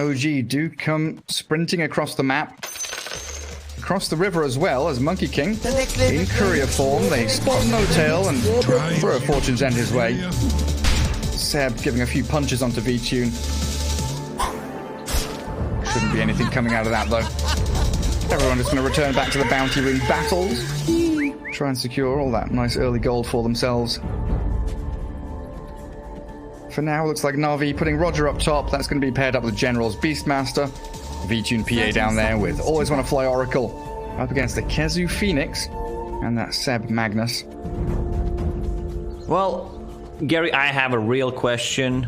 OG do come sprinting across the map. Across the river as well as Monkey King. In courier form, they spot No Tail and throw a Fortune's End his way. Seb giving a few punches onto V-Tune. Shouldn't be anything coming out of that though. Everyone is going to return back to the bounty room battles. Try and secure all that nice early gold for themselves. For now, looks like Na'Vi putting Roger up top. That's going to be paired up with General's Beastmaster. V-Tune PA down there with Always Want to Fly Oracle. Up against the Kezu Phoenix. And that Seb Magnus. Well, Gary, I have a real question.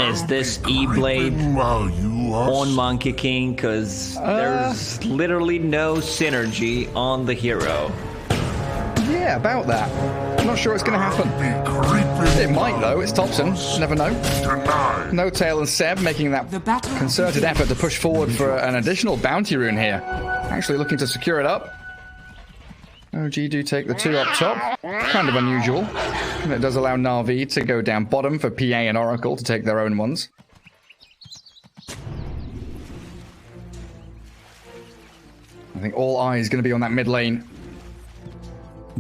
Is this E-Blade on Monkey King? Because there's literally no synergy on the hero. Yeah, about that. I'm not sure it's going to happen. It might, though. It's Thompson. Never know. No Tail and Seb making that concerted effort to push forward for an additional bounty rune here. Actually looking to secure it up. OG do take the 2 up top. Kind of unusual. And it does allow Na'Vi to go down bottom for PA and Oracle to take their own ones. I think all eyes going to be on that mid lane.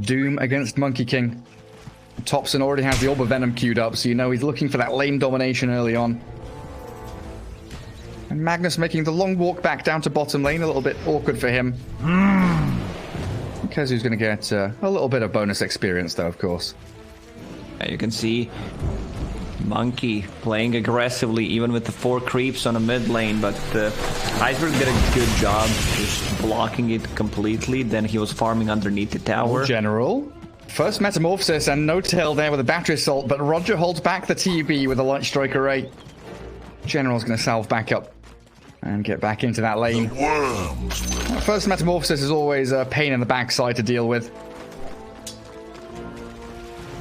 Doom against Monkey King. Thompson already has the Orb of Venom queued up, so you know he's looking for that lane domination early on. And Magnus making the long walk back down to bottom lane, a little bit awkward for him. Kezu's going to get a little bit of bonus experience, though, of course. You can see Monkey playing aggressively, even with the 4 creeps on a mid lane, but Iceberg did a good job just blocking it completely. Then he was farming underneath the tower. General. First Metamorphosis and No Tail there with a Battery Assault, but Roger holds back the TB with a Light Strike Array. General's going to salve back up and get back into that lane. First Metamorphosis is always a pain in the backside to deal with.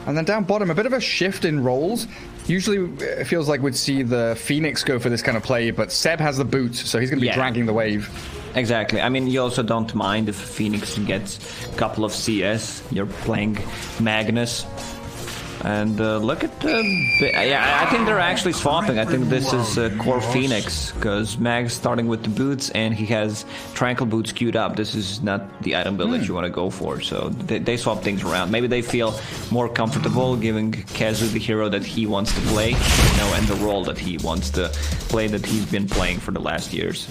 And then down bottom, a bit of a shift in roles. Usually it feels like we'd see the Phoenix go for this kind of play, but Seb has the boot, so he's going to be dragging the wave. Exactly. I mean, you also don't mind if Phoenix gets a couple of CS. You're playing Magnus. And look at yeah, I think they're actually swapping. I think this is core Phoenix, because Mag's starting with the boots and he has Tranquil boots queued up. This is not the item build that you want to go for, so they swap things around. Maybe they feel more comfortable giving Kezu the hero that he wants to play, you know, and the role that he wants to play, that he's been playing for the last years.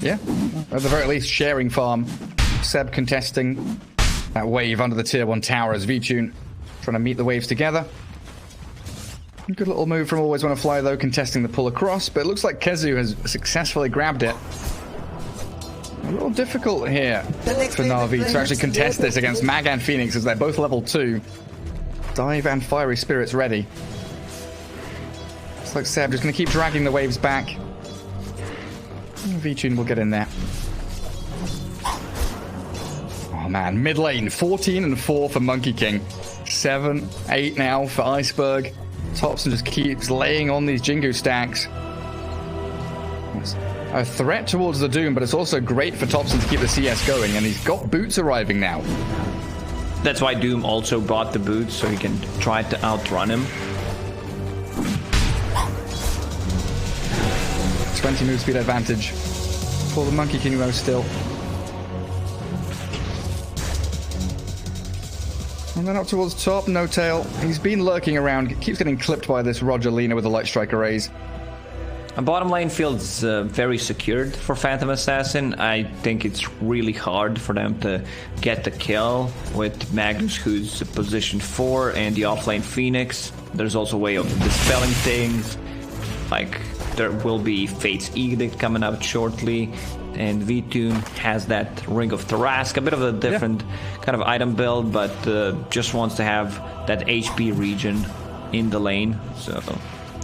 Yeah, at the very least sharing farm. Seb contesting that wave under the tier 1 tower as V-Tune trying to meet the waves together. Good little move from Always Want to Fly, though, contesting the pull across, but it looks like Kezu has successfully grabbed it. A little difficult here for Na'Vi to actually contest this against Mag and Phoenix, as they're both level 2. Dive and Fiery Spirits ready. Looks like Seb just going to keep dragging the waves back. V-Tune will get in there. Oh man, mid lane, 14 and 4 for Monkey King. 7, 8 now for Iceberg. Thompson just keeps laying on these Jingu stacks. It's a threat towards the Doom, but it's also great for Thompson to keep the CS going, and he's got boots arriving now. That's why Doom also bought the boots, so he can try to outrun him. 20 move speed advantage for the Monkey King, though, still. And then up towards top, No Tail. He's been lurking around, keeps getting clipped by this Roger Lina with the Light Strike Arrays. A bottom lane feels very secured for Phantom Assassin. I think it's really hard for them to get the kill with Magnus, who's position 4, and the offlane Phoenix. There's also a way of dispelling things. Like, there will be Fate's Edict coming out shortly. And V-Tune has that Ring of Tarask, a bit of a different kind of item build, but just wants to have that HP region in the lane. So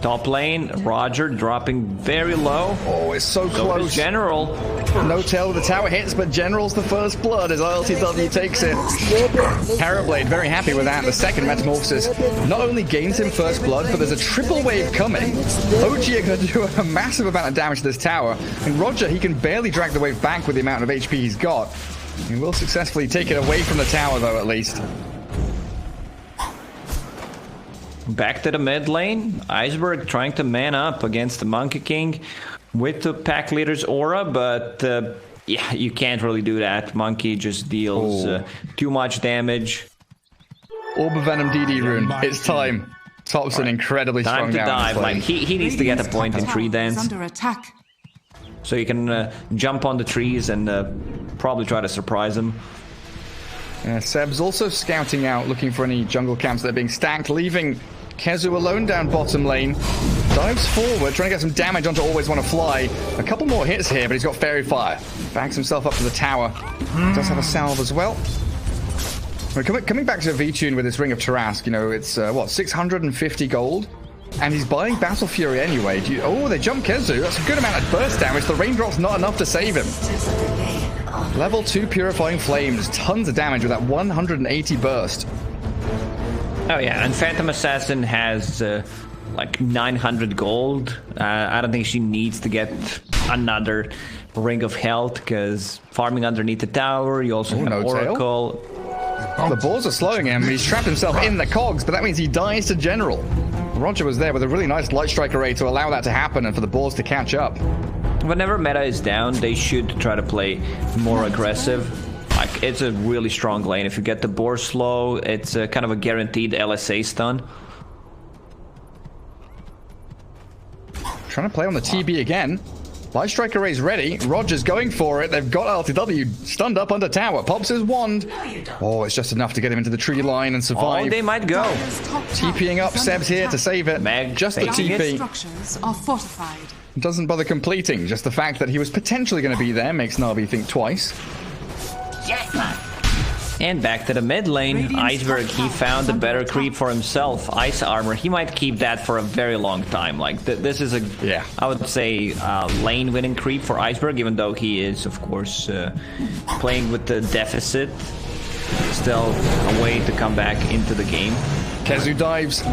top lane, Roger dropping very low. Oh, it's so close. General. No Tail with the tower hits, but General's the first blood as ILTW takes it. Parablade very happy with that. The second Metamorphosis not only gains him first blood, but there's a triple wave coming. OG are going to do a massive amount of damage to this tower. And Roger, he can barely drag the wave back with the amount of HP he's got. He will successfully take it away from the tower, though, at least. Back to the mid lane. Iceberg trying to man up against the Monkey King. with the pack leader's aura, but yeah, you can't really do that. Monkey just deals too much damage. Orb of Venom DD rune. It's time. Topson incredibly strong now. Time to dive. Like he needs to get a point in tree dance. Under attack. So you can jump on the trees and probably try to surprise him. Seb's also scouting out, looking for any jungle camps that are being stacked, leaving Kezu alone down bottom lane. Dives forward, trying to get some damage onto Always Wanna Fly. A couple more hits here, but he's got Fairy Fire. Backs himself up to the tower. Does have a salve as well. We're coming back to V-Tune with this Ring of Tarrasque, you know, it's, what, 650 gold? And he's buying Battle Fury anyway. Oh, they jump Kezu. That's a good amount of burst damage. The Raindrop's not enough to save him. Level 2 Purifying Flames. Tons of damage with that 180 burst. Oh, yeah, and Phantom Assassin has, like, 900 gold. I don't think she needs to get another Ring of Health, because farming underneath the tower, you also have Oracle. The balls are slowing him. He's trapped himself in the cogs, but that means he dies to General. Roger was there with a really nice Light Strike array to allow that to happen and for the balls to catch up. Whenever meta is down, they should try to play more aggressive. Like, it's a really strong lane. If you get the boar slow, it's a kind of a guaranteed LSA stun. Trying to play on the TB again. Light Strike array's ready. Roger's going for it. They've got LTW stunned up under tower. Pops his wand. Oh, it's just enough to get him into the tree line and survive. Oh, they might go. TPing up. Seb's here to save it. Just the TP. Structures are fortified. Doesn't bother completing. Just the fact that he was potentially going to be there makes Navi think twice. And back to the mid lane, Iceberg, he found a better creep for himself. Ice Armor, he might keep that for a very long time. Like, this is a, I would say, lane winning creep for Iceberg, even though he is, of course, playing with the deficit. Still a way to come back into the game. Kezu dives.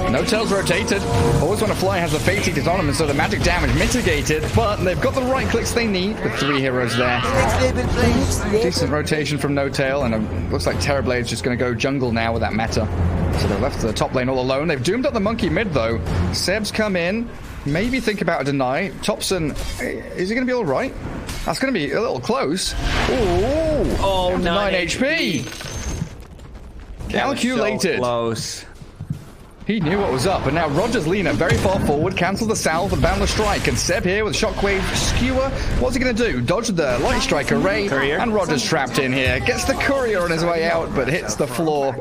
No tails rotated. Always Wanna Fly has the Fate Eaters on him, and so the magic damage mitigated, but they've got the right clicks they need with 3 heroes there. Decent rotation from No Tail, and it looks like Terrorblade's just going to go jungle now with that meta. So they're left to the top lane all alone. They've doomed up the monkey mid, though. Seb's come in. Maybe think about a deny. Topson, is he going to be all right? That's going to be a little close. Ooh, 9 HP. Calculated. So close. He knew what was up, and now Roger's Lina very far forward, cancelled the salve and Boundless Strike, and Seb here with Shockwave Skewer. What's he going to do? Dodge the Light Strike array, and Roger's trapped in here. Gets the Courier on his way out, but hits the floor.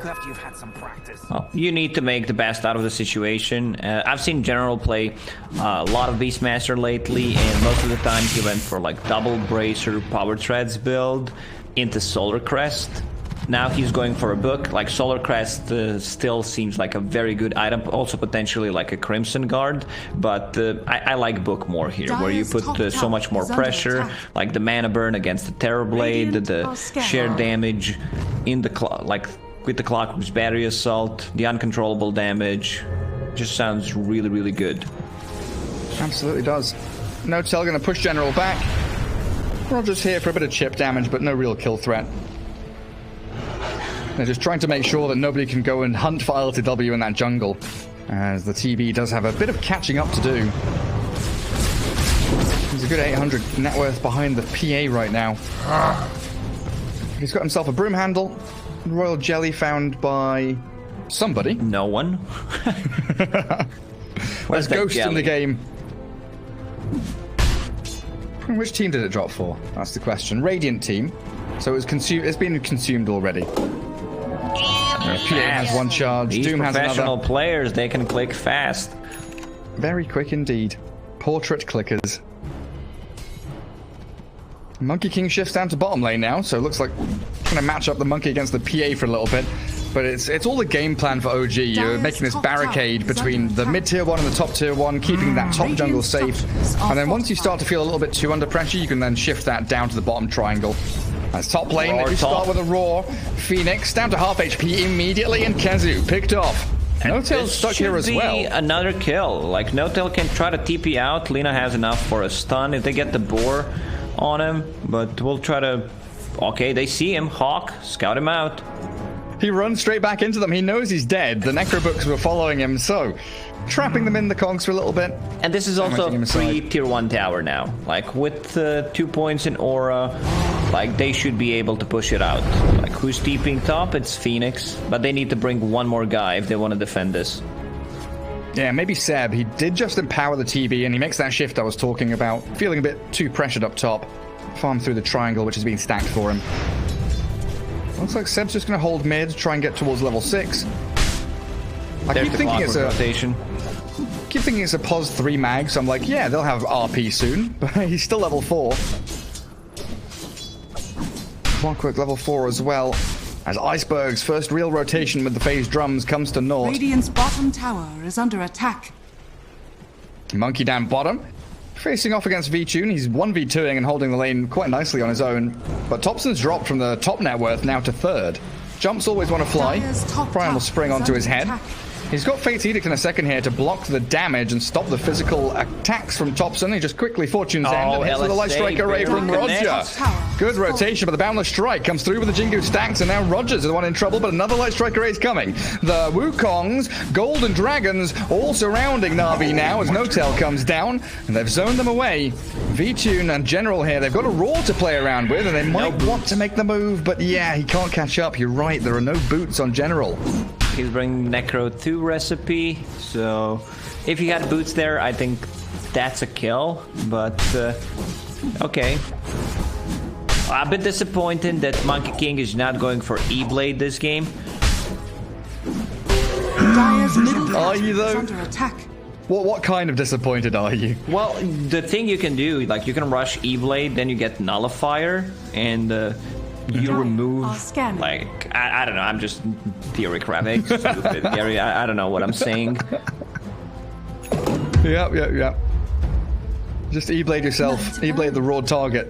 Well, you need to make the best out of the situation. I've seen General play a lot of Beastmaster lately, and most of the time he went for like double Bracer Power Treads build into Solar Crest. Now he's going for a book. Like, Solar Crest still seems like a very good item, also potentially like a Crimson Guard, but I like book more here, where you put so much more pressure, like the mana burn against the Terrorblade, the sheer damage in the like with the Clockwork's Battery Assault, the uncontrollable damage. Just sounds really, really good. Absolutely does. No Tail going to push General back. Roger's here for a bit of chip damage, but no real kill threat. They're just trying to make sure that nobody can go and hunt for LTW in that jungle, as the TB does have a bit of catching up to do. He's a good 800 net worth behind the PA right now. He's got himself a broom handle. Royal Jelly found by somebody. No one. There's Ghost in the game. Which team did it drop for? That's the question. Radiant team. So it's consumed. It's been consumed already. PA has one charge. These Doom has another. Professional players, they can click fast. Very quick indeed. Portrait clickers. Monkey King shifts down to bottom lane now, so it looks like going to match up the monkey against the PA for a little bit. But it's all the game plan for OG. You're making this barricade between the mid-tier 1 and the top-tier 1, keeping that top jungle safe. And then once you start to feel a little bit too under pressure, you can then shift that down to the bottom triangle. As top lane, you start with a Roar. Phoenix down to half HP immediately, and Kezu picked off. No Tail's stuck here as well. Another kill. Like, No Tail can try to TP out. Lina has enough for a stun if they get the boar on him. But we'll try to... Okay, they see him. Hawk, scout him out. He runs straight back into them. He knows he's dead. The Necrobooks were following him, so trapping them in the cogs for a little bit. And this is also a free tier 1 tower now. Like, with 2 points in aura, like, they should be able to push it out. Like, who's TPing top? It's Phoenix. But they need to bring one more guy if they want to defend this. Yeah, maybe Seb. He did just empower the TB, and he makes that shift I was talking about. Feeling a bit too pressured up top. Farm through the triangle, which is being stacked for him. Looks like Seb's just going to hold mid, try and get towards level 6. I keep thinking it's a rotation. Keep thinking it's a pos 3 mag, so I'm like, yeah, they'll have RP soon, but he's still level 4. Clockwork level 4 as well. As Iceberg's first real rotation with the phase drums comes to naught. Radiant's bottom tower is under attack. Monkey down bottom. Facing off against V-Tune, he's 1v2ing and holding the lane quite nicely on his own. But Thompson's dropped from the top net worth now to 3rd. Jumps always want to fly. Primal Spring onto his head. He's got Fate's Edict in a second here to block the damage and stop the physical attacks from Thompson. He just quickly Fortune's End and hits with a Light Strike Array from Roger. Good rotation, but the Boundless Strike comes through with the Jingu stacks, and now Rogers is the one in trouble, but another Light Strike Array is coming. The Wukongs, Golden Dragons, all surrounding Na'Vi now as No-Tail comes down, and they've zoned them away. V-Tune and General here, they've got a Roar to play around with, and they might want to make the move, but yeah, he can't catch up. You're right, there are no boots on General. He's bringing Necro 2 recipe, so if he had boots there, I think that's a kill, but okay. A bit disappointed that Monkey King is not going for E-Blade this game. Are you though? Under attack. What kind of disappointed are you? Well, the thing you can do, like you can rush E-Blade, then you get Nullifier, and you remove, like, I don't know, I'm just theory cramming, stupid theory, I don't know what I'm saying. Yep. Just E-Blade yourself, E-Blade the raw target,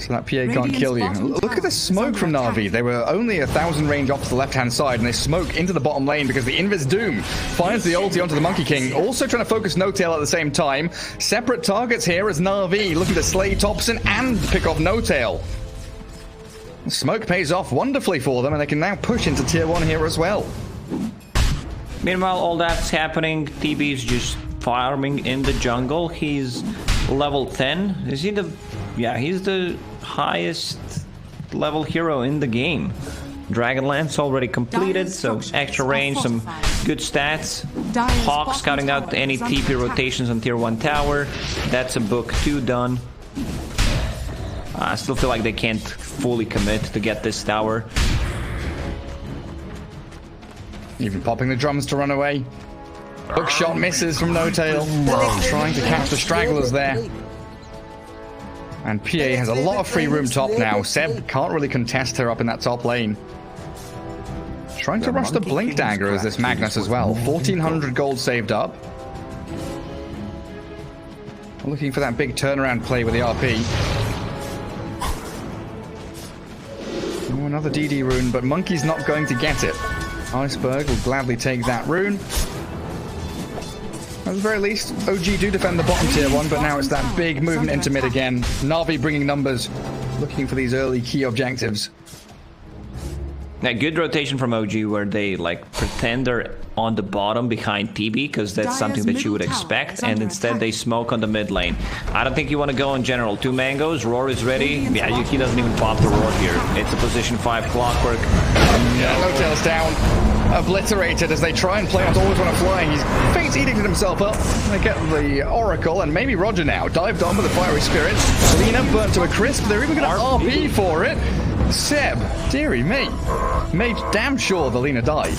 so that PA can't kill you. Look at the smoke from Na'Vi. They were only 1,000 range off to the left-hand side, and they smoke into the bottom lane because the Invis Doom finds the ulti onto the Monkey King, also trying to focus No-Tail at the same time. Separate targets here as Na'Vi looking to slay Thompson and pick off No-Tail. Smoke pays off wonderfully for them, and they can now push into tier 1 here as well. Meanwhile, all that's happening, TB's just farming in the jungle. He's level 10. Is he the... Yeah, he's the highest level hero in the game. Dragonlance already completed, so extra range, some good stats. Hawk scouting out any TP rotations on tier 1 tower. That's a book 2 done. I still feel like they can't fully commit to get this tower. Even popping the drums to run away. Hook shot misses from No-Tail. Trying to catch the stragglers there. And PA has a lot of free room top now. Seb can't really contest her up in that top lane. Trying to rush the Blink Dagger as this Magnus as well. 1,400 gold saved up. Looking for that big turnaround play with the RP. Oh, another DD rune, but Monkey's not going to get it. Iceberg will gladly take that rune. At the very least, OG do defend the bottom tier 1, but now it's that big movement into mid again. Na'Vi bringing numbers, looking for these early key objectives. Yeah, good rotation from OG where they like pretend they're on the bottom behind TB because that's something that you would expect, and instead they smoke on the mid lane. I don't think you want to go in general. 2 mangoes, Roar is ready. Yeah, he doesn't even pop the Roar here. It's a position 5 Clockwork. Yeah, No-Tail's down. Obliterated as they try and play out Always Want to Fly. He's Fate's Edicted himself up. They get the Oracle and maybe Roger now. Dived on with the Fiery Spirit. Lina burnt to a crisp. They're even going to RP for it. Seb, dearie me. Made damn sure the Lina died.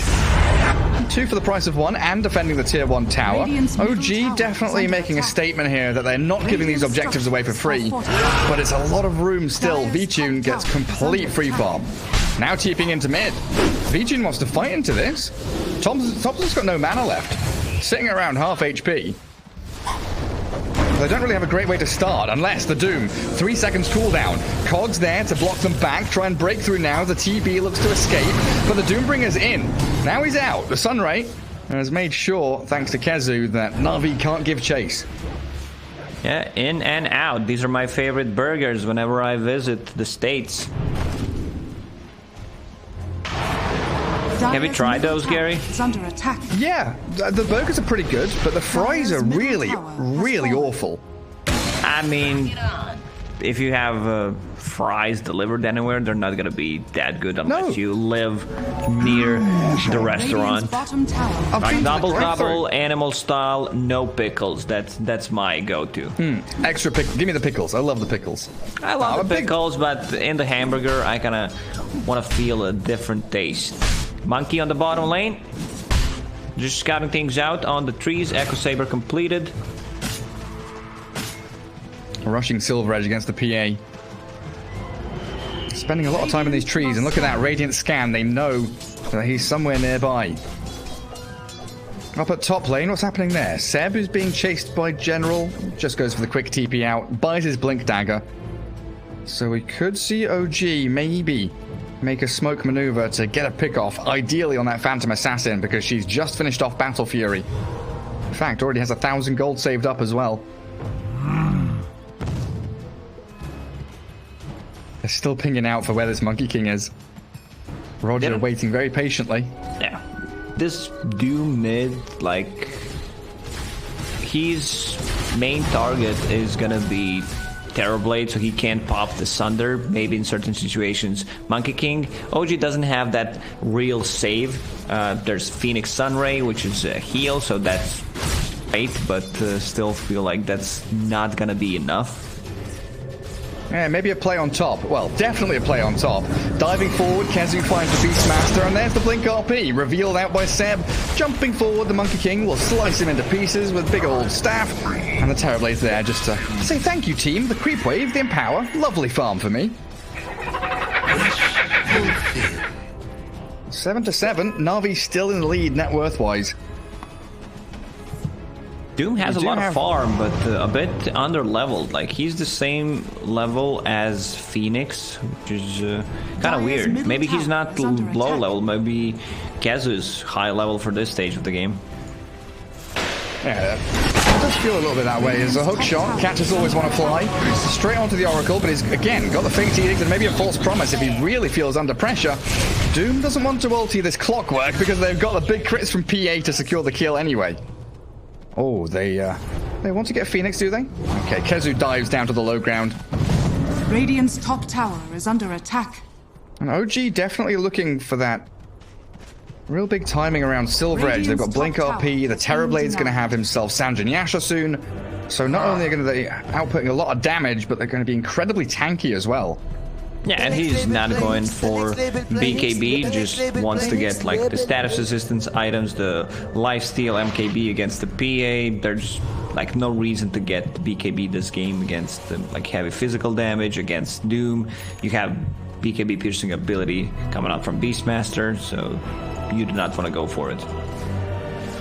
2 for the price of 1 and defending the tier 1 tower. OG definitely making a statement here that they're not giving these objectives away for free. But it's a lot of room still. V-Tune gets complete free farm. Now TPing into mid. V-Tune wants to fight into this. Thompson's got no mana left. Sitting around half HP. They don't really have a great way to start, unless the Doom. 3 seconds cooldown. Cogs there to block them back, try and break through now. The TB looks to escape, but the Doombringer's in. Now he's out. The Sunray has made sure, thanks to Kezu, that Na'Vi can't give chase. Yeah, in and out. These are my favorite burgers whenever I visit the States. Have you tried those, Gary? Is under attack. Yeah, the burgers are pretty good, but the fries are really, really awful. I mean, if you have fries delivered anywhere, they're not gonna be that good unless you live near the restaurant. Like double, animal style, no pickles. That's my go-to. Extra pickles. Give me the pickles. I love the pickles. I love the pickles, but in the hamburger, I kind of want to feel a different taste. Monkey on the bottom lane. Just scouting things out on the trees. Echo Saber completed. Rushing Silver Edge against the PA. Spending a lot of time in these trees, and look at that radiant scan. They know that he's somewhere nearby. Up at top lane, what's happening there? Seb, who's being chased by General, just goes for the quick TP out, buys his Blink Dagger. So we could see OG maybe make a smoke maneuver to get a pick off, ideally on that Phantom Assassin, because she's just finished off Battle Fury. In fact, already has 1,000 gold saved up as well. They're still pinging out for where this Monkey King is. Roger waiting very patiently. Yeah. This Doom mid, like, his main target is gonna be Terrorblade, so he can't pop the Sunder, maybe in certain situations. Monkey King, OG doesn't have that real save. There's Phoenix Sunray, which is a heal, so that's great, but still feel like that's not gonna be enough. Yeah, maybe a play on top. Well, definitely a play on top. Diving forward, Kezu finds the Beastmaster, and there's the Blink RP, revealed out by Seb. Jumping forward, the Monkey King will slice him into pieces with big old staff, and the Terrorblade's there just to say thank you, team. The Creep Wave, the Empower, lovely farm for me. 7-7, Na'Vi still in the lead net worth-wise. Doom has a lot of farm, but a bit under-leveled. Like, he's the same level as Phoenix, which is kind of weird. Maybe he's not low level, maybe Kezu's high level for this stage of the game. Yeah, it does feel a little bit that way. It's a hook shot, catchers always want to fly. Straight onto the Oracle, but he's, again, got the Fate Edict and maybe a False Promise if he really feels under pressure. Doom doesn't want to ulti this Clockwork because they've got the big crits from PA to secure the kill anyway. Oh, they want to get Phoenix, do they? Okay, Kezu dives down to the low ground. Radiant's top tower is under attack. And OG definitely looking for that real big timing around Silver Edge. They've got Blink RP, the Terrorblade's going to have himself Sanjin Yasha soon. So not only are they outputting a lot of damage, but they're going to be incredibly tanky as well. Yeah, and he's not going for BKB, just wants to get like the status assistance items, the lifesteal MKB against the PA. There's like no reason to get BKB this game against like heavy physical damage against Doom. You have BKB piercing ability coming out from Beastmaster, so you do not want to go for it.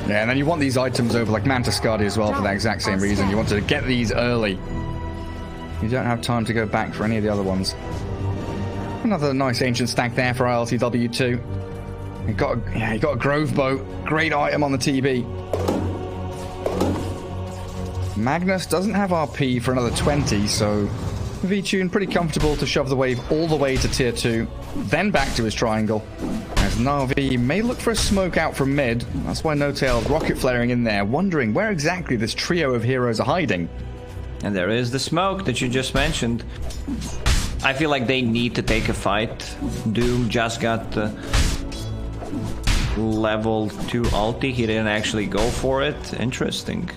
Yeah, and then you want these items over like Mantis Guardian as well for that exact same reason. You want to get these early. You don't have time to go back for any of the other ones. Another nice ancient stack there for ILTW2. He got a Grove Boat. Great item on the TB. Magnus doesn't have RP for another 20, so V-Tune pretty comfortable to shove the wave all the way to tier 2, then back to his triangle. As Na'Vi may look for a smoke out from mid. That's why No-Tail's rocket flaring in there, wondering where exactly this trio of heroes are hiding. And there is the smoke that you just mentioned. I feel like they need to take a fight. Doom just got level 2 ulti. He didn't actually go for it. Interesting.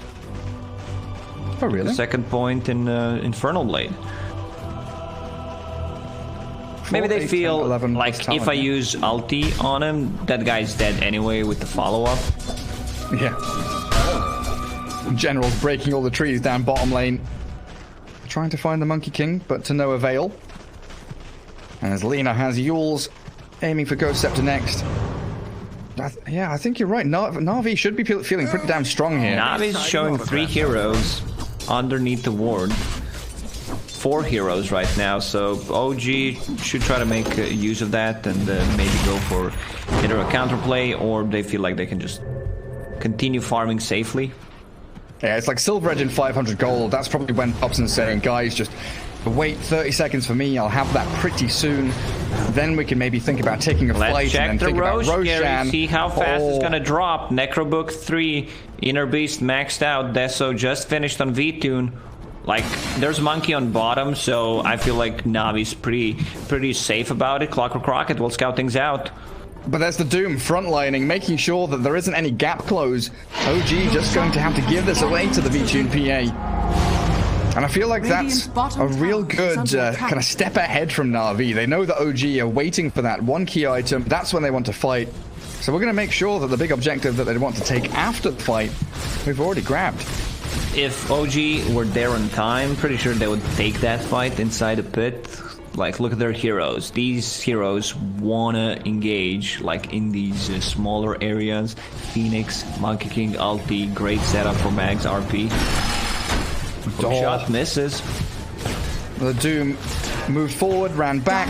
Oh, really? The second point in Infernal Blade. Maybe they feel like if I use ulti on him, that guy's dead anyway with the follow-up. Yeah. General's breaking all the trees down bottom lane. Trying to find the Monkey King, but to no avail. And as Lina has Yules, aiming for Ghost Scepter next. Yeah, I think you're right. Na'Vi should be feeling pretty damn strong here. Na'Vi's showing 3 heroes underneath the ward. 4 heroes right now, so OG should try to make use of that and maybe go for either a counterplay or they feel like they can just continue farming safely. Yeah, it's like Silver Edge and 500 gold. That's probably when Upson's saying, guys, just Wait 30 seconds for me. I'll have that pretty soon. Then we can maybe think about taking a Let's fight check and then the think about Roche, Gary, Roshan. see how fast it's gonna drop. Necrobook 3, Inner Beast maxed out. Deso just finished on V-Tune. Like, there's Monkey on bottom, so I feel like Navi's pretty safe about it. Clockwork Rocket will scout things out. But there's the Doom frontlining, making sure that there isn't any gap close. OG just going to have to give this away to the V-Tune PA. And I feel like that's a real good kind of step ahead from Na'Vi. They know that OG are waiting for that one key item. That's when they want to fight. So we're going to make sure that the big objective that they want to take after the fight, we've already grabbed. If OG were there on time, pretty sure they would take that fight inside the pit. Like, look at their heroes. These heroes wanna engage, like, in these smaller areas. Phoenix, Monkey King, ulti, great setup for Mag's RP. Shot misses. The Doom moved forward, ran back.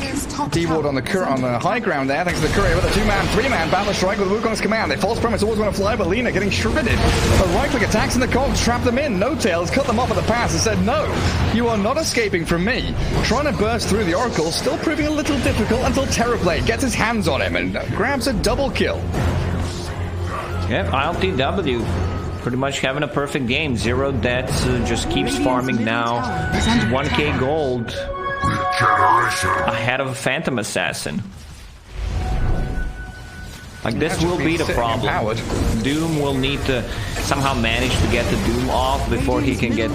D-Ward on the high ground there, thanks to the courier with a 2-man, 3-man battle strike with Wukong's command. They false premise always want to fly, but Lina getting shredded. The right-click attacks and the cogs trap them in. No Tails cut them off at the pass and said, no, you are not escaping from me. Trying to burst through the Oracle, still proving a little difficult until Terrorblade gets his hands on him and grabs a double kill. Yep, ILTW. Pretty much having a perfect game. 0 deaths, just keeps farming now. 1k gold. Ahead of a Phantom Assassin. Like, this will be the problem. Doom will need to somehow manage to get the Doom off before he can get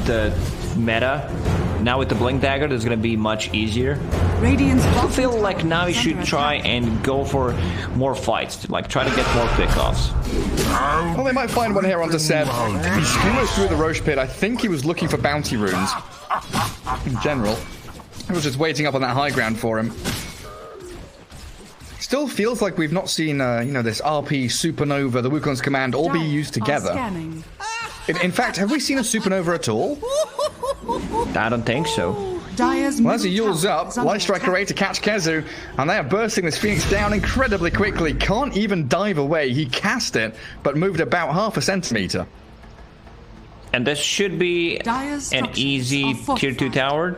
the meta. Now with the Blink Dagger, it's going to be much easier. I feel like Navi should try and go for more fights, like try to get more pickoffs. Well, they might find one here onto Seb. He skewers through the Roche pit. I think he was looking for bounty runes. In general, he was just waiting up on that high ground for him. Still feels like we've not seen, you know, this RP Supernova, the Wukong's command, all be used together. In fact, have we seen a Supernova at all? I don't think so. Well, as he yules up, Light Strike array to catch Kezu, and they are bursting this Phoenix down incredibly quickly. Can't even dive away. He cast it, but moved about ½ a centimeter. And this should be an easy tier 2 tower.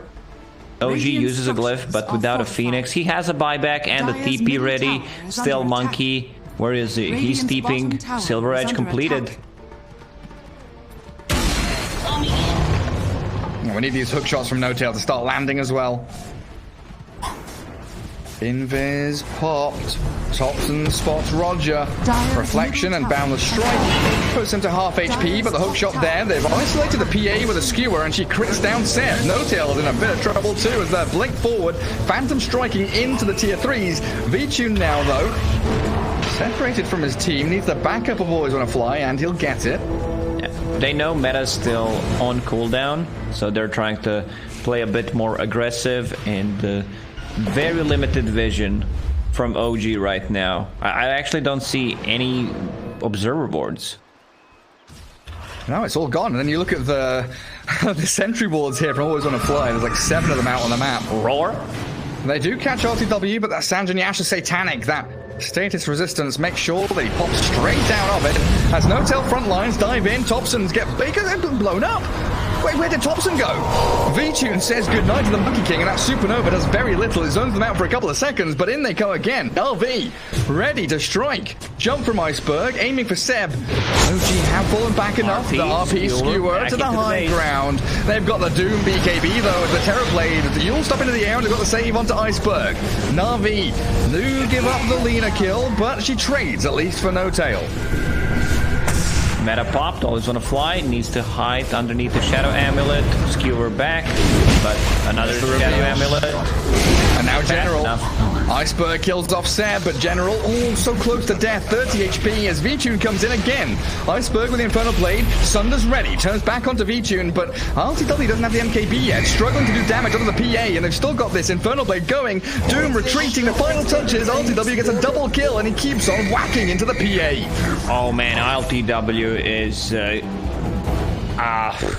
OG uses a glyph, but without a Phoenix. He has a buyback and a TP ready. Still Monkey. Where is he? He's TPing. Silver Edge completed. We need these hook shots from No Tail to start landing as well. Invis popped. Topson spots Roger. Reflection and Boundless Strike puts him to ½ HP, but the hook shot there, they've isolated the PA with a skewer and she crits down Seth. No Tail's in a bit of trouble too as they're blink forward. Phantom striking into the tier 3s. V-Tune now though, separated from his team, needs the backup of Always Wanna Fly and he'll get it. They know meta's still on cooldown, so they're trying to play a bit more aggressive and very limited vision from OG right now. I actually don't see any observer boards. No, it's all gone. And then you look at the the sentry wards here from Always Wanna Fly. There's like 7 of them out on the map. Roar. They do catch RTW, but that Sanjin Yasha Satanic, that status resistance, make sure that he pops straight out of it. As No Tail front lines dive in, Topson's get bigger and blown up. Wait, where did Topson go? V-Tune says goodnight to the Monkey King, and that Supernova does very little. It zones them out for a couple of seconds, but in they go again. LV, ready to strike. Jump from Iceberg, aiming for Seb. OG have fallen back enough. The RP skewer to the high ground. They've got the Doom BKB, though, as the Terrorblade. The Yule stop into the air, and they've got the save onto Iceberg. Na'Vi do give up the Lina kill, but she trades, at least for No Tail. Meta popped, Always Wanna Fly, needs to hide underneath the Shadow Amulet, skewer back, but another Shadow Amulet. And now General. Iceberg kills off Seb, but General, oh, so close to death, 30 HP as V-Tune comes in again. Iceberg with the Infernal Blade, Sunder's ready, turns back onto V-Tune, but RTW doesn't have the MKB yet, struggling to do damage onto the PA, and they've still got this Infernal Blade going. Doom retreating, the final touches, RTW gets a double kill, and he keeps on whacking into the PA. Oh man, RTW is...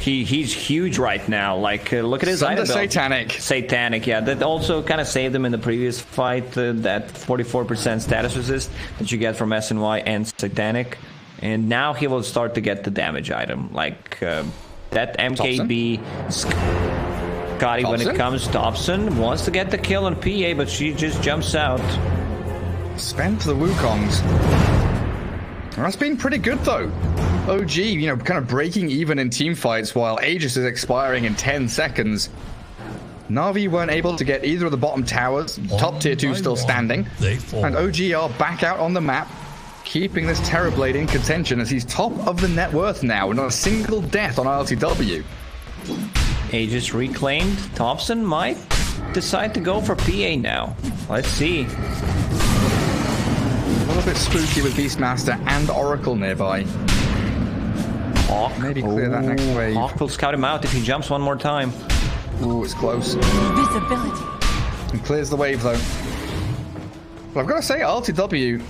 he's huge right now. Like, look at his item build. Satanic, yeah. That also kind of saved him in the previous fight, that 44% status resist that you get from SNY and Satanic. And now he will start to get the damage item. Like, that MKB... Scotty, when it Thompson? comes, Thompson wants to get the kill on PA, but she just jumps out. Spent the Wukongs. That's been pretty good, though. OG, you know, kind of breaking even in team fights while Aegis is expiring in 10 seconds. Na'Vi weren't able to get either of the bottom towers. Top tier 2 still standing. And OG are back out on the map, keeping this Terrorblade in contention as he's top of the net worth now, and not a single death on ILTW. Aegis reclaimed. Thompson might decide to go for PA now. Let's see. A little bit spooky with Beastmaster and Oracle nearby. Hawk. Maybe clear that next wave. Hawk will scout him out if he jumps one more time. Ooh, it's close. Visibility. He clears the wave, though. But I've got to say, RTW,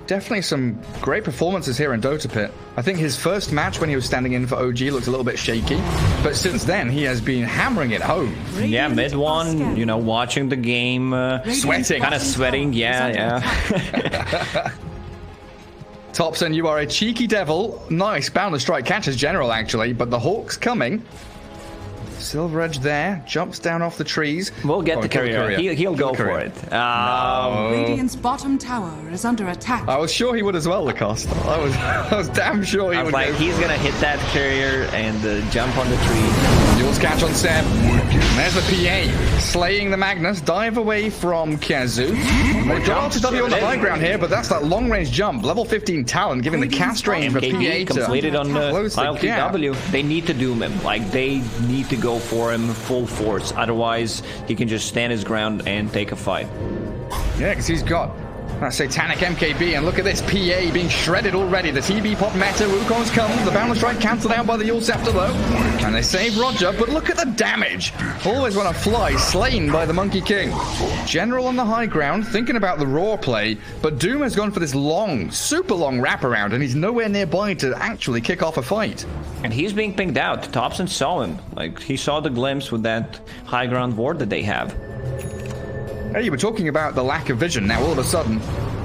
definitely some great performances here in Dota Pit. I think his first match when he was standing in for OG looked a little bit shaky, but since then he has been hammering it home. Yeah, mid one, you know, watching the game. Sweating. Kind of sweating, yeah. Thompson, you are a cheeky devil. Nice, boundless strike catches general, actually, but the Hawk's coming. Silver Edge there, jumps down off the trees. We'll get the courier. He'll go for it. Radiant's bottom tower is under attack. I was sure he would as well, Lacoste. I was damn sure he would. Like, he's gonna hit that courier and jump on the tree. Jules catch on Seb. There's the PA. Slaying the Magnus. Dive away from Kazu. They've got RTW on the high ground here, but that's that long-range jump. Level 15 talent, giving the cast range for PA MKB to completed on close the gap. ILTW. They need to doom him. Like, they need to go for him full force. Otherwise, he can just stand his ground and take a fight. Yeah, because he's got that satanic MKB, and look at this PA being shredded already. The TB pop meta, Wukong's comes, the boundless strike cancelled out by the Yule Scepter though. And they save Roger, but look at the damage. Always want to fly, slain by the Monkey King. General on the high ground, thinking about the raw play, but Doom has gone for this long, super long wraparound, and he's nowhere nearby to actually kick off a fight. And he's being pinged out. Thompson saw him. Like, he saw the glimpse with that high ground ward that they have. Hey, you were talking about the lack of vision. Now, all of a sudden,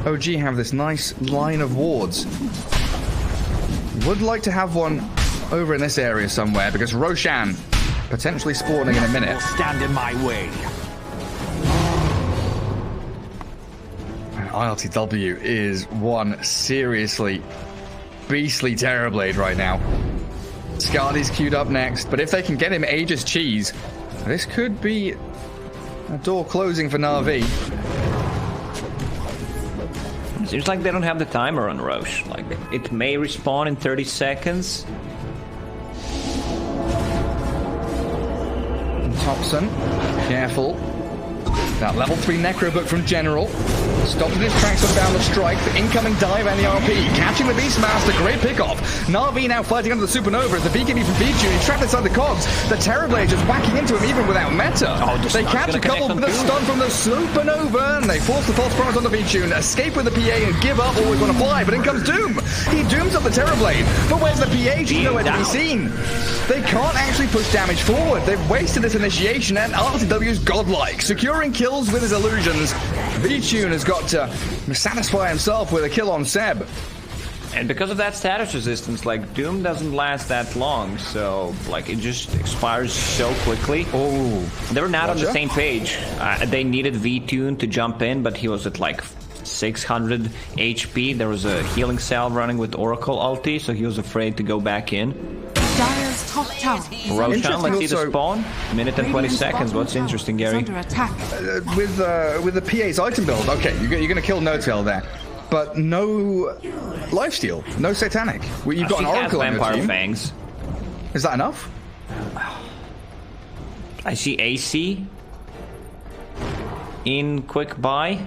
OG have this nice line of wards. Would like to have one over in this area somewhere, because Roshan potentially spawning in a minute. Stand in my way. ILTW is one seriously beastly Terrorblade right now. Scardy's queued up next, but if they can get him Aegis cheese, this could be a door closing for Na'Vi. Seems like they don't have the timer on Roche. Like, it may respawn in 30 seconds. Thompson, careful. That level 3 Necro book from General. Stopped in his tracks on down the strike. The incoming dive and the RP. Catching the Beastmaster. Great pickoff. Na'Vi now fighting under the Supernova as the BKB from Vichu. He's trapped inside the cogs. The Terrorblade just whacking into him even without meta. They catch a couple with a stun from the Supernova. And they force the false promise on the Vichu. Escape with the PA and give up. Always want to fly. But in comes Doom. He dooms up the Terrorblade. But where's the PA? She's nowhere to be seen. They can't actually push damage forward. They've wasted this initiation. And RTW's godlike. Securing kills with his illusions. Vichu has got to satisfy himself with a kill on Seb. And because of that status resistance, like, Doom doesn't last that long, so, like, it just expires so quickly. Oh, they were not on the same page. They needed V-Tune to jump in, but he was at, like, 600 HP. There was a healing cell running with Oracle ulti, so he was afraid to go back in. Dire's top tower. Roshan, let's see the spawn. Minute and 20 seconds. What's interesting, Gary? Under attack. With the PA's item build, okay, you're going to kill No-Tail there. But no lifesteal, no satanic. Well, you've got an Oracle on your Vampire team. Fangs. Is that enough? I see AC in quick buy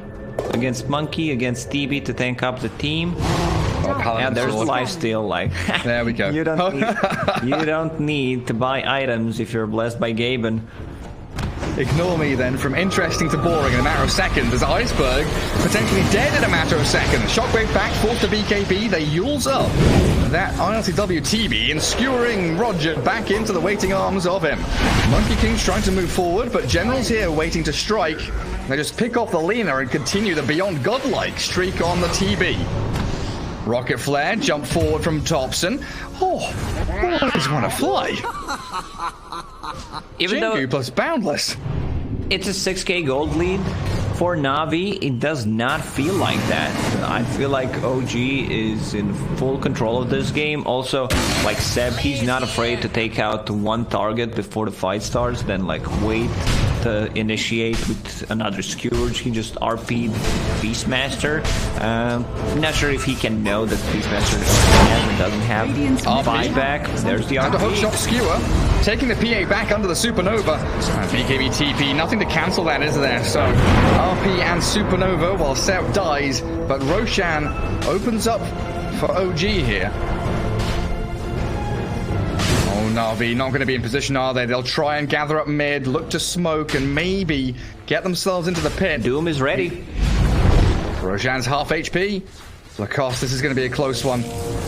against Monkey, against TB to tank up the team. Yeah, there's the lifesteal. Like, there we go. you don't need to buy items if you're blessed by Gaben. Ignore me then from interesting to boring in a matter of seconds as Iceberg potentially dead in a matter of seconds. Shockwave back, forced to BKB, they Yules up that ILTW TB and skewering Roger back into the waiting arms of him. Monkey King's trying to move forward, but General's here waiting to strike. They just pick off the Lina and continue the beyond godlike streak on the TB. Rocket flare, jump forward from Thompson. Oh, always want to fly. Even though Jingu plus Boundless. it's a 6k gold lead, for Na'Vi, it does not feel like that. I feel like OG is in full control of this game. Also, like Seb, he's not afraid to take out one target before the fight starts, then like wait to initiate with another Scourge. He just RP'd Beastmaster. Not sure if he can know that Beastmaster doesn't have buyback. There's the RP. And a hookshot skewer, taking the PA back under the Supernova. And BKB TP, nothing to cancel that, is there? So RP and Supernova while Seb dies, but Roshan opens up for OG here. Oh, Na'Vi not going to be in position, are they? They'll try and gather up mid, look to smoke, and maybe get themselves into the pit. Doom is ready. Roshan's half HP. Lacoste, this is going to be a close one.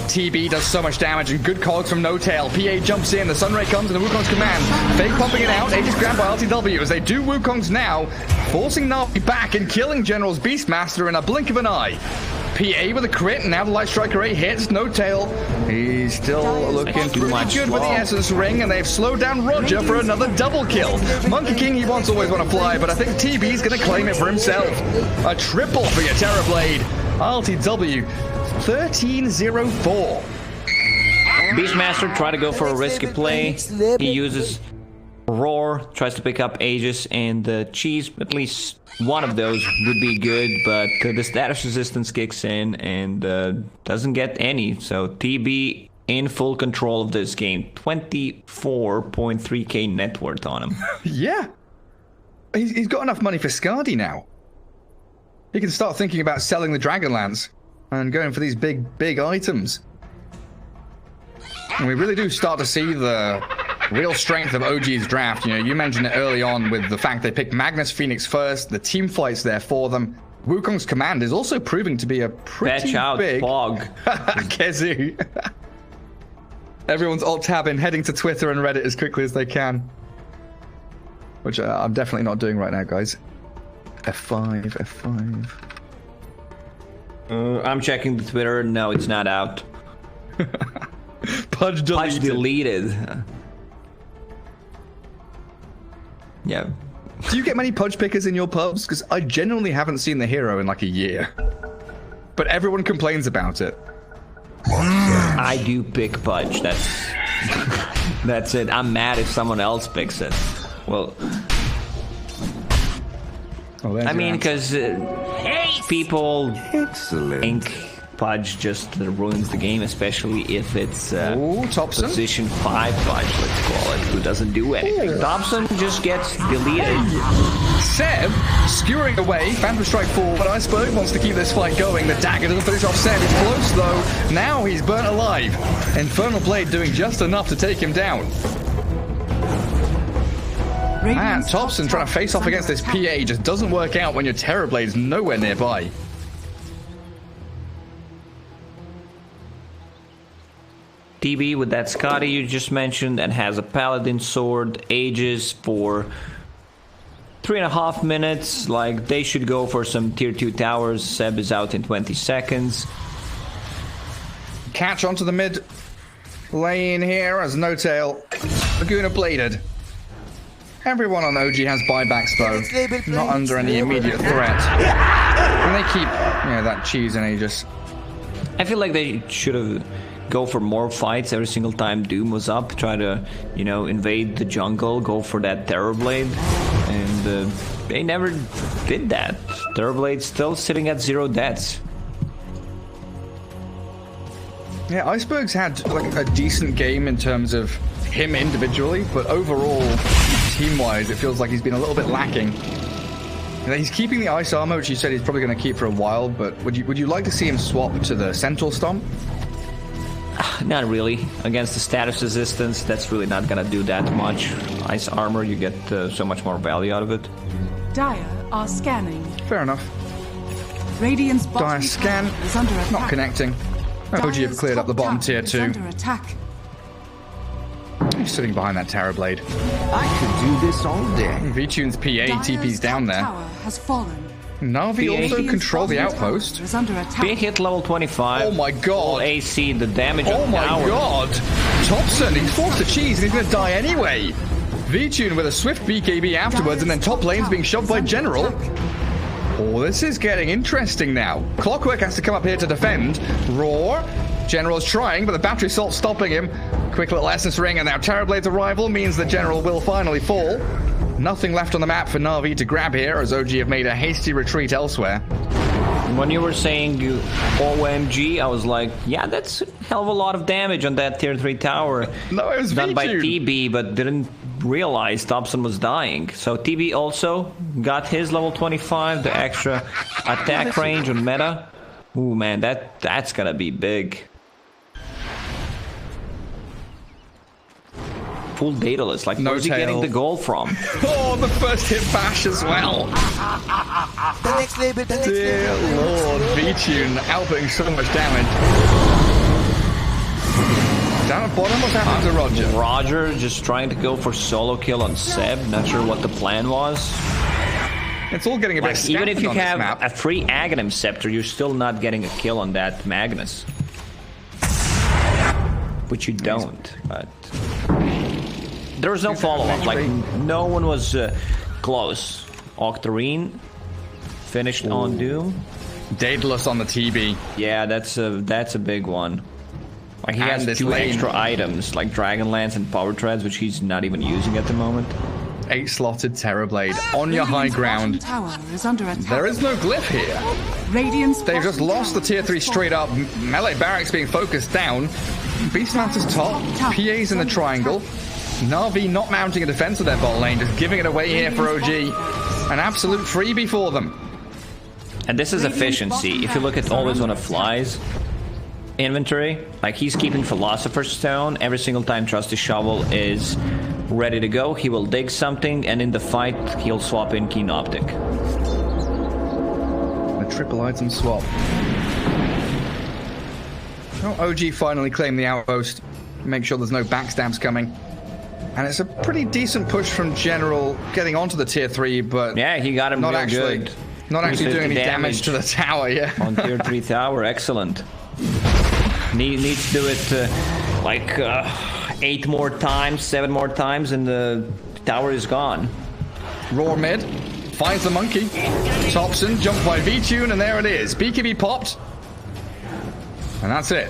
TB does so much damage, and good cogs from No Tail. PA jumps in, the Sunray comes, and the Wukong's command. Fake pumping it out, Aegis grabbed by LTW as they do Wukong's now, forcing Na'Vi back and killing General's Beastmaster in a blink of an eye. PA with a crit, and now the Light Striker 8 hits. No Tail, he's still looking pretty good with the Essence Ring, and they've slowed down Roger for another double kill. Monkey King, he wants always want to fly, but I think TB's going to claim it for himself. A triple for your Terrorblade. RTW 1304. Beastmaster try to go for a risky play. He uses Roar, tries to pick up Aegis and Cheese. At least one of those would be good, but the status resistance kicks in and doesn't get any. So TB in full control of this game. 24.3k net worth on him. Yeah. He's got enough money for Skadi now. He can start thinking about selling the Dragonlance and going for these big items. And we really do start to see the real strength of OG's draft. You know, you mentioned it early on with the fact they picked Magnus Phoenix first. The team fight's there for them. Wukong's command is also proving to be a pretty big... Pog. Kezu. Everyone's alt-tabbing, heading to Twitter and Reddit as quickly as they can. Which I'm definitely not doing right now, guys. F5. I'm checking the Twitter. No, it's not out. Pudge deleted. Yeah. Do you get many Pudge pickers in your pubs? Because I genuinely haven't seen the hero in like a year. But everyone complains about it. I do pick Pudge. That's it. I'm mad if someone else picks it. Well... I mean, because people think Pudge just ruins the game, especially if it's position 5 Pudge, let's call it, who doesn't do anything. Thompson just gets deleted. Seb skewering away, Phantom Strike forward, but Iceberg wants to keep this fight going. The dagger doesn't finish off Seb, he's close though. Now he's burnt alive. Infernal Blade doing just enough to take him down. And Thompson trying to face off against this PA just doesn't work out when your Terrorblade's nowhere nearby. TB with that Skadi you just mentioned and has a Paladin sword, Aegis for 3.5 minutes. Like, they should go for some tier 2 towers. Seb is out in 20 seconds. Catch onto the mid lane here as No Tail. Laguna bladed. Everyone on OG has buybacks though, not under any immediate threat. And they keep, that cheese and Aegis. I feel like they should have go for more fights every single time Doom was up. Try to, invade the jungle, go for that Terrorblade. And they never did that. Terrorblade's still sitting at 0 deaths. Yeah, Iceberg's had like a decent game in terms of him individually, but overall, team-wise, it feels like he's been a little bit lacking. He's keeping the ice armor, which he said he's probably going to keep for a while, but would you like to see him swap to the Centaur Stomp? Not really. Against the status resistance, that's really not going to do that much. Ice armor, you get so much more value out of it. Dire are scanning. Fair enough. Radiant's bottom Dire scan, is under attack. not connecting. OG have cleared up the bottom tier 2. Under attack. He's sitting behind that Terrorblade. I could do this all day. V-Tune's PA TP's down there. Tower has fallen. Navi also control the outpost. Is under attack. Big hit level 25. Oh my god. All AC, the damage Oh on my tower. god. Thompson, he's forced to cheese and he's going to die anyway. V-Tune with a swift BKB afterwards, and then top lane's being shoved by General. Oh, this is getting interesting now. Clockwork has to come up here to defend. Roar. General's trying, but the battery assault's stopping him. Quick little essence ring, and now Terrorblade's arrival means the General will finally fall. Nothing left on the map for Na'Vi to grab here, as OG have made a hasty retreat elsewhere. When you were saying OMG, I was like, yeah, that's a hell of a lot of damage on that tier 3 tower. No, it was done by V-Tune. TB, but didn't realize Thompson was dying. So TB also got his level 25, the extra attack range on meta. Ooh, man, that's gonna be big. Full dataless, like, where's he getting the gold from? Oh, the first hit bash as well. The next label, the next Dear label. Lord, V-Tune outputting so much damage. Down at bottom, what's happening to Roger? Roger just trying to go for solo kill on Seb. Not sure what the plan was. It's all getting a bit Like, even if you on this have map. a free Aghanim Scepter, you're still not getting a kill on that Magnus. Which you don't, but... There was no follow-up, like, no one was close. Octarine finished on Doom. Daedalus on the TB. Yeah, that's a big one. Like, he And has this 2 lane. extra items, like Dragonlance and Power Treads, which he's not even using at the moment. 8-slotted Terrorblade on your high Radiant's ground. bottom tower is under attack. There is no glyph here. Radiant's They've just bottom lost the tower tier is 3 straight up. Melee barracks being focused down. Beastmaster's top. PA's in the triangle. Na'Vi not mounting a defense of their bot lane, just giving it away here for OG. An absolute freebie for them. And this is efficiency. If you look at Always Wanna Fly's inventory, like, he's keeping Philosopher's Stone. Every single time Trusty Shovel is ready to go, he will dig something, and in the fight, he'll swap in Keen Optic. A triple item swap. Oh, OG finally claimed the outpost. Make sure there's no backstabs coming. And it's a pretty decent push from General getting onto the tier 3, but Yeah, he got him not real actually, good. not actually doing any 350 damage to the tower. Yeah. On tier 3 tower, excellent. Needs to do it like 8 more times, 7 more times, and the tower is gone. Roar mid finds the monkey. Thompson jumped by V-Tune, and there it is. BKB popped, and that's it.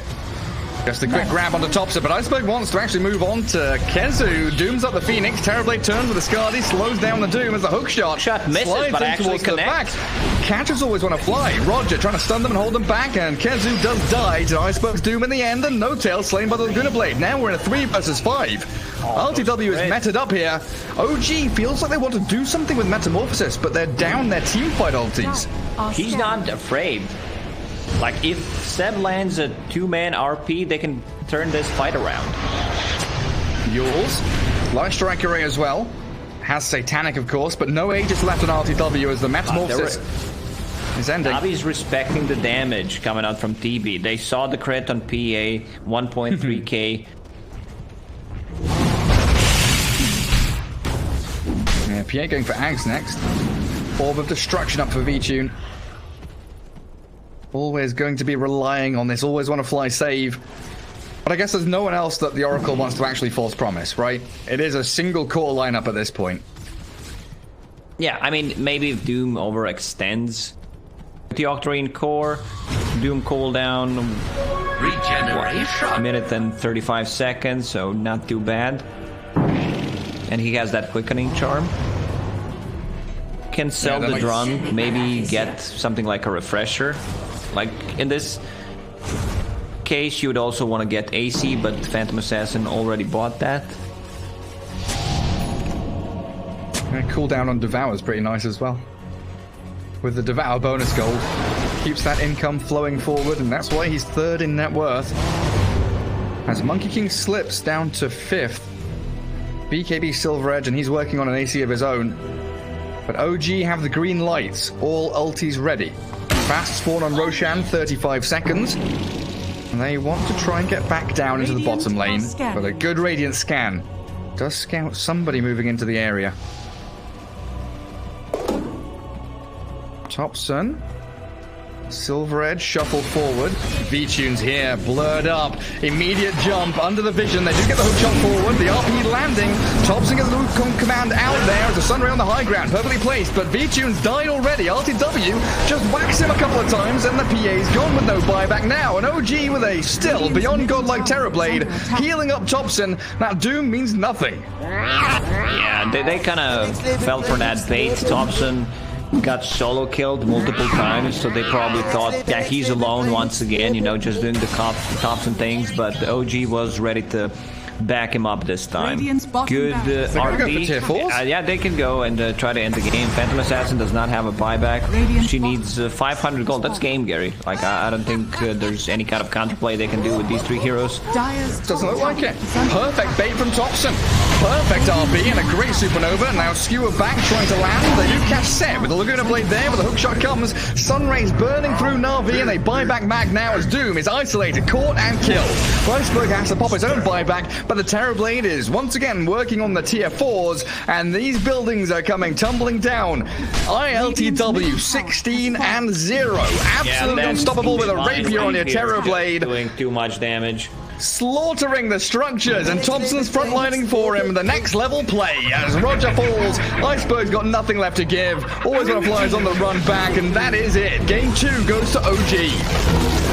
Just a quick grab onto Thompson, but Iceberg wants to actually move on to Kezu. Dooms up the Phoenix. Terrorblade turns with the Skadi, slows down the Doom as the hook shot Misses, slides but in actually towards the connects. back. Catchers always want to fly. Roger trying to stun them and hold them back, and Kezu does die to Iceberg's Doom in the end, and No Tail slain by the Laguna Blade. Now we're in a 3 versus 5. RTW is meted up here. OG feels like they want to do something with Metamorphosis, but they're down their teamfight ultis. He's not afraid. Like, if Seb lands a 2-man RP, they can turn this fight around. Yules, Light Strike Array as well. Has Satanic, of course, but no Aegis left on RTW as the Metamorphosis is ending. Navi's respecting the damage coming out from TB. They saw the crit on PA, 1.3k. Yeah, PA going for Ags next. Orb of Destruction up for V-Tune. Always going to be relying on this Always Want to Fly save. But I guess there's no one else that the Oracle wants to actually force promise, right? It is a single core lineup at this point. Yeah, I mean, maybe if Doom overextends the Octarine core, Doom cooldown, Regeneration. a minute and 35 seconds, so not too bad. And he has that quickening charm. Can sell that the makes- drum, maybe get something like a refresher. Like, in this case, you would also want to get AC, but Phantom Assassin already bought that. Cooldown on Devour is pretty nice as well. With the Devour bonus gold, keeps that income flowing forward, and that's why he's 3rd in net worth. As Monkey King slips down to 5th, BKB Silver Edge, and he's working on an AC of his own. But OG have the green lights, all ultis ready. Fast spawn on Roshan, 35 seconds. And they want to try and get back down into the bottom lane. But a good Radiant scan does scout somebody moving into the area. Thompson. Silver Edge shuffle forward. V-Tune's here, blurred up. Immediate jump under the vision. They do get the hook shot forward. The RP landing. Thompson gets the hook command out there as a Sunray on the high ground. Perfectly placed, but V-Tune's died already. RTW just whacks him a couple of times, and the PA's gone with no buyback now. An OG with a still beyond godlike Terrorblade, healing up Thompson. Now Doom means nothing. Yeah, they kind of fell for that bait. Thompson got solo killed multiple times, so they probably thought, yeah, he's alone once again, you know, just doing the Thompson things, but the OG was ready to back him up this time. Good RP. Yeah, they can go and try to end the game. Phantom Assassin does not have a buyback. She needs 500 gold. That's game, Gary. Like, I don't think there's any kind of counterplay they can do with these three heroes. Doesn't look like it. Perfect bait from Thompson. Perfect RP and a great supernova. Now Skewer back trying to land. They do catch Seb with the Laguna Blade there, but the hookshot comes. Sunray's burning through Na'Vi, and they buy back Mag now as Doom is isolated, caught, and killed. Iceberg has to pop his own buyback, but the Terrorblade is once again working on the tier 4s, and these buildings are coming tumbling down. ILTW 16 and 0. Absolutely unstoppable with a rapier on your Terrorblade. Doing too much damage. Slaughtering the structures, and Thompson's frontlining for him. The next level play as Roger falls. Iceberg's got nothing left to give. Always Butterflies on the run back, and that is it. Game 2 goes to OG.